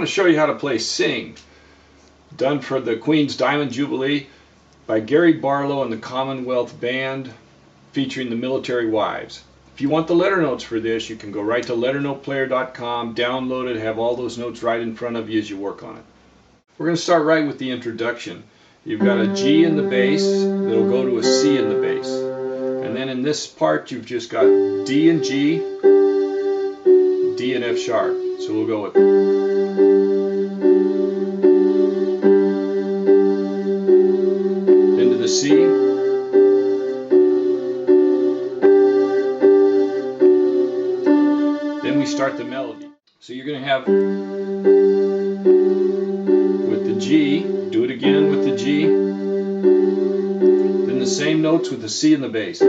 to show you how to play Sing, done for the Queen's Diamond Jubilee by Gary Barlow and the Commonwealth Band, featuring the Military Wives. If you want the letter notes for this, you can go right to LetterNotePlayer.com, download it, have all those notes right in front of you as you work on it. We're going to start right with the introduction. You've got a G in the bass that'll go to a C in the bass. And then in this part you've just got D and G, D and F sharp. So we'll go with into the C, then we start the melody. So you're going to have with the G, do it again with the G, then the same notes with the C in the bass.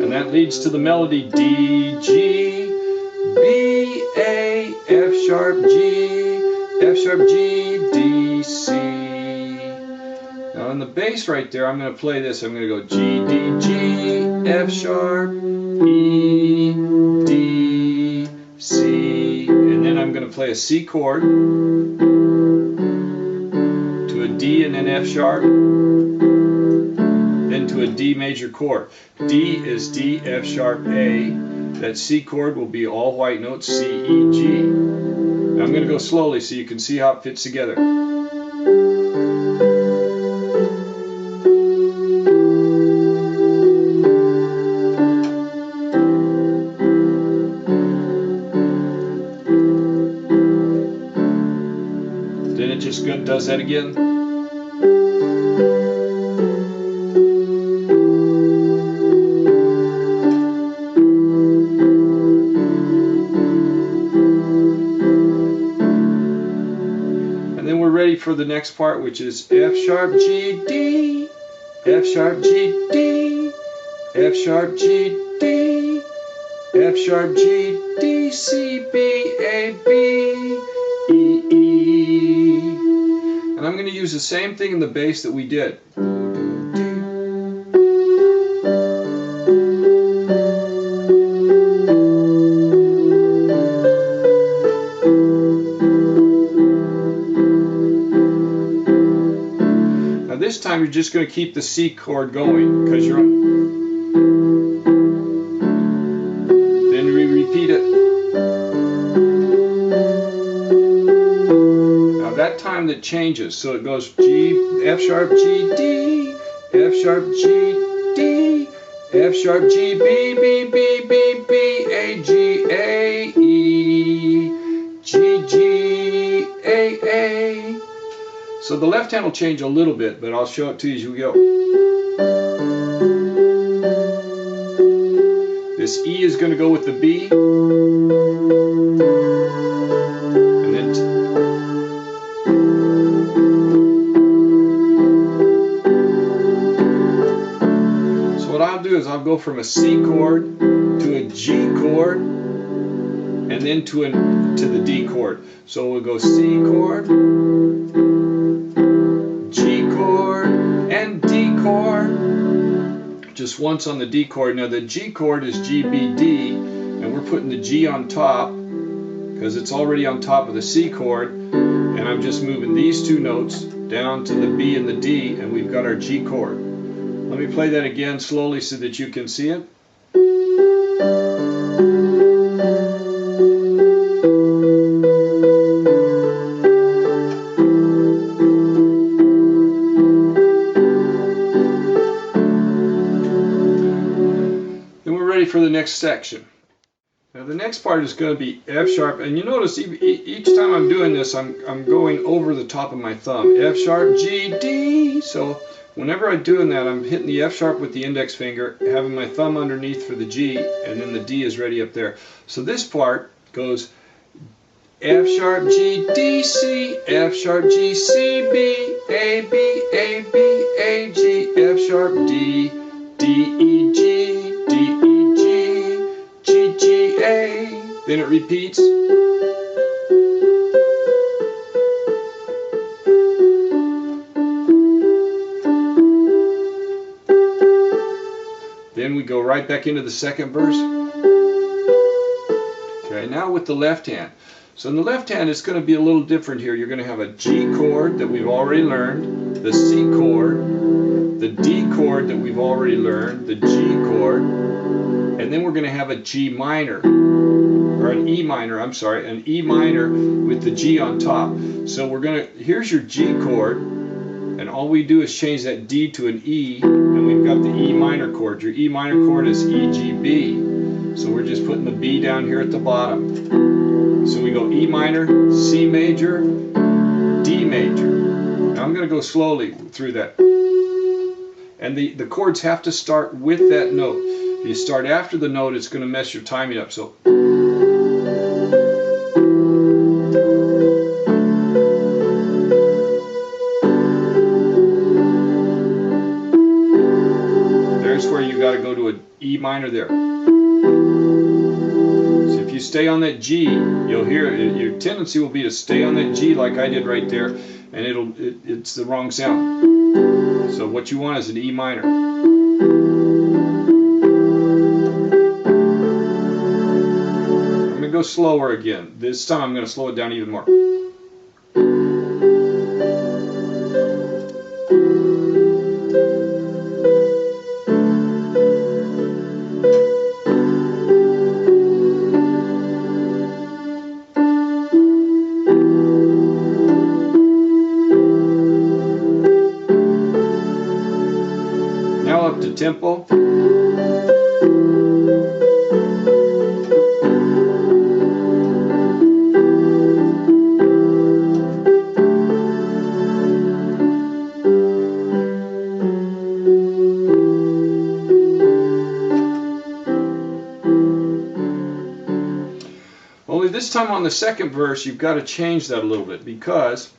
And that leads to the melody D, G, B, A, F sharp, G, F sharp, G, D, C. Now in the bass right there, I'm going to play this. I'm going to go G, D, G, F sharp, E, D, C. And then I'm going to play a C chord to a D and an F sharp, then to a D major chord. D is D, F sharp, A. That C chord will be all white notes, C, E, G. Now I'm going to go slowly so you can see how it fits together. Then it just does that again. And then we're ready for the next part, which is F sharp, G, D, F sharp, G, D, F sharp, G, D, F sharp, G, D, C, B, A, B, E, E. And I'm going to use the same thing in the bass that we did. Now this time you're just going to keep the C chord going because you're on. Then we repeat it. That time that changes, so it goes G, F sharp, G, D, F sharp, G, D, F sharp, G, B, B, B, B, B, A, G, A, E, G, G, A, A. So the left hand will change a little bit, but I'll show it to you as we go. This E is going to go with the B. I'll go from a C chord to a G chord and then to the D chord. So we'll go C chord, G chord, and D chord. Just once on the D chord. Now the G chord is G, B, D, and we're putting the G on top because it's already on top of the C chord, and I'm just moving these two notes down to the B and the D, and we've got our G chord. Let me play that again slowly so that you can see it. Then we're ready for the next section. Now the next part is going to be F sharp, and you notice each time I'm doing this I'm going over the top of my thumb. F sharp, G, D. So whenever I'm doing that, I'm hitting the F sharp with the index finger, having my thumb underneath for the G, and then the D is ready up there. So this part goes F sharp, G, D, C, F sharp, G, C, B, A, B, A, B, A, G, F sharp, D, D, E, G, D, E, G, G, G, A. Then it repeats. Then we go right back into the second verse. Okay, now with the left hand. So in the left hand, it's going to be a little different here. You're going to have a G chord that we've already learned, the C chord, the D chord that we've already learned, the G chord, and then we're going to have a G minor, or an E minor, I'm sorry, an E minor with the G on top. So we're going to, here's your G chord, and all we do is change that D to an E, and we've got the E minor chord. Your E minor chord is E, G, B. So we're just putting the B down here at the bottom. So we go E minor, C major, D major. Now I'm going to go slowly through that. And the chords have to start with that note. If you start after the note, it's going to mess your timing up. So there's where you got to go to an E minor there. So if you stay on that G, you'll hear it. Your tendency will be to stay on that G like I did right there, and it's the wrong sound. So what you want is an E minor. I'm going to go slower again. This time I'm going to slow it down even more. Now up to tempo. Only this time on the second verse, you've got to change that a little bit because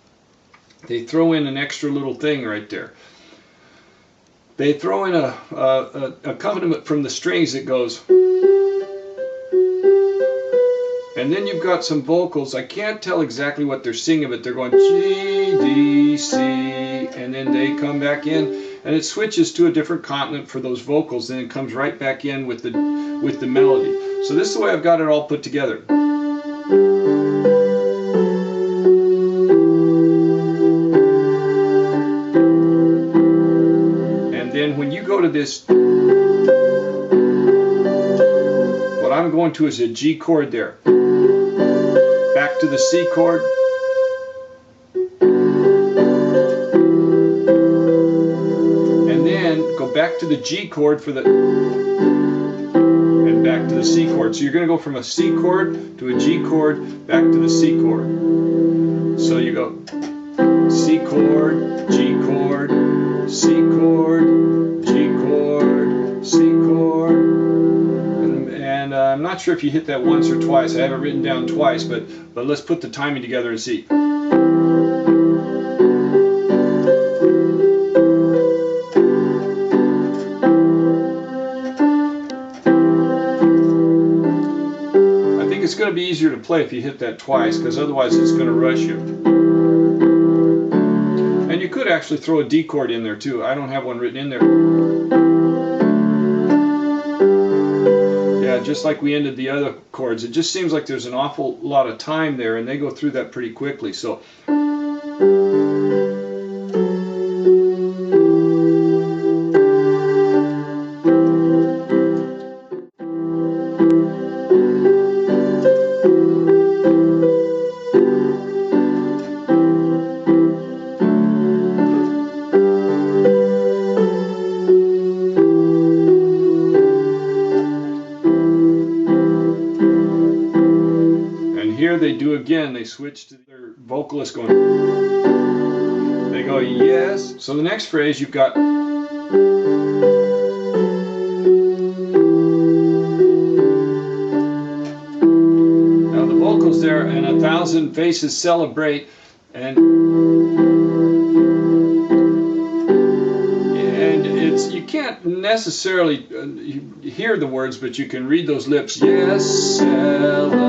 they throw in an extra little thing right there. They throw in a accompaniment from the strings that goes, and then you've got some vocals. I can't tell exactly what they're singing, but they're going G, D, C, and then they come back in, and it switches to a different continent for those vocals, and it comes right back in with the melody. So this is the way I've got it all put together. When you go to this, what I'm going to is a G chord there. Back to the C chord. And then go back to the G chord for the, and back to the C chord. So you're going to go from a C chord to a G chord, back to the C chord. So you go C chord, G chord, C chord, G chord, C chord, and I'm not sure if you hit that once or twice. I have it written down twice, but let's put the timing together and see. I think it's going to be easier to play if you hit that twice, because otherwise it's going to rush you. And you could actually throw a D chord in there too. I don't have one written in there. Yeah, just like we ended the other chords. It just seems like there's an awful lot of time there, and they go through that pretty quickly. So here they do again, they switch to their vocalist going, they go yes. So the next phrase you've got, now the vocals there, and 1,000 faces celebrate, and it's, you can't necessarily hear the words, but you can read those lips, yes, celebrate.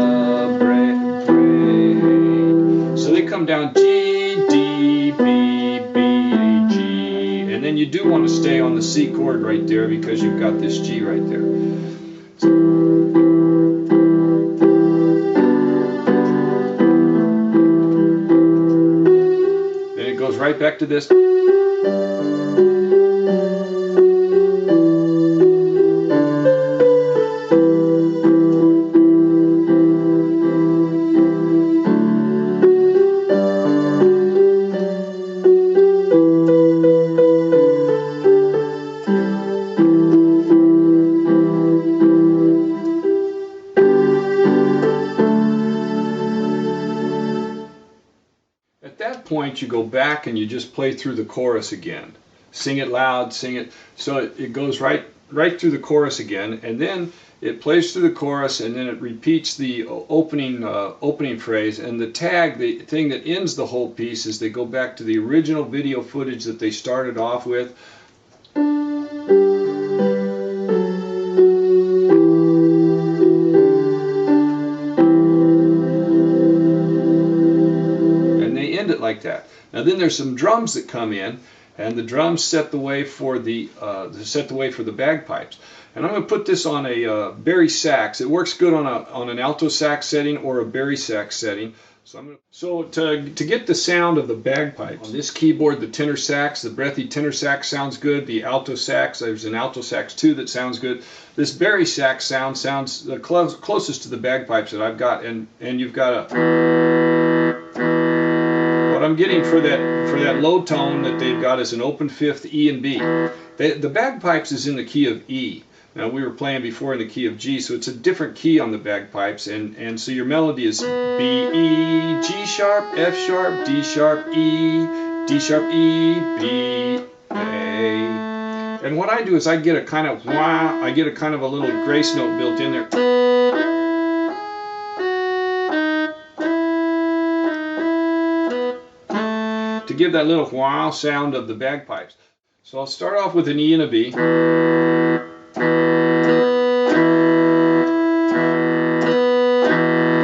So they come down G, D, B, B, G, and then you do want to stay on the C chord right there because you've got this G right there. goes right back to this. At that point, you go back and you just play through the chorus again. Sing it loud, sing it, so it goes right through the chorus again, and then it plays through the chorus, and then it repeats the opening phrase, and the tag, the thing that ends the whole piece, is they go back to the original video footage that they started off with. It like that. Now then there's some drums that come in, and the drums set the way for the bagpipes. And I'm going to put this on a bari sax. It works good on an alto sax setting or a bari sax setting. So to get the sound of the bagpipes on this keyboard, the tenor sax, the breathy tenor sax sounds good. The alto sax, there's an alto sax too that sounds good. This bari sax sounds the closest to the bagpipes that I've got, and you've got what I'm getting for that low tone that they've got is an open fifth E and B. The bagpipes is in the key of E. Now we were playing before in the key of G, so it's a different key on the bagpipes, and so your melody is B, E, G sharp, F sharp, D sharp, E, D sharp, E, B, A. And what I do is I get a kind of a little grace note built in there. To give that little wah sound of the bagpipes. So I'll start off with an E and a B.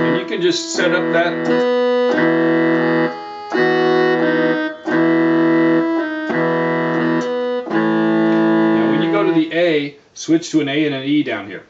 And you can just set up that. Now when you go to the A, switch to an A and an E down here.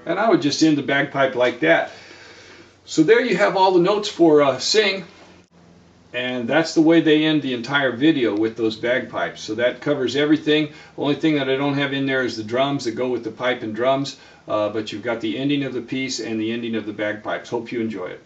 And I would just end the bagpipe like that. So there you have all the notes for sing, and that's the way they end the entire video, with those bagpipes. So that covers everything. Only thing that I don't have in there is the drums that go with the pipe and drums, but you've got the ending of the piece and the ending of the bagpipes. Hope you enjoy it.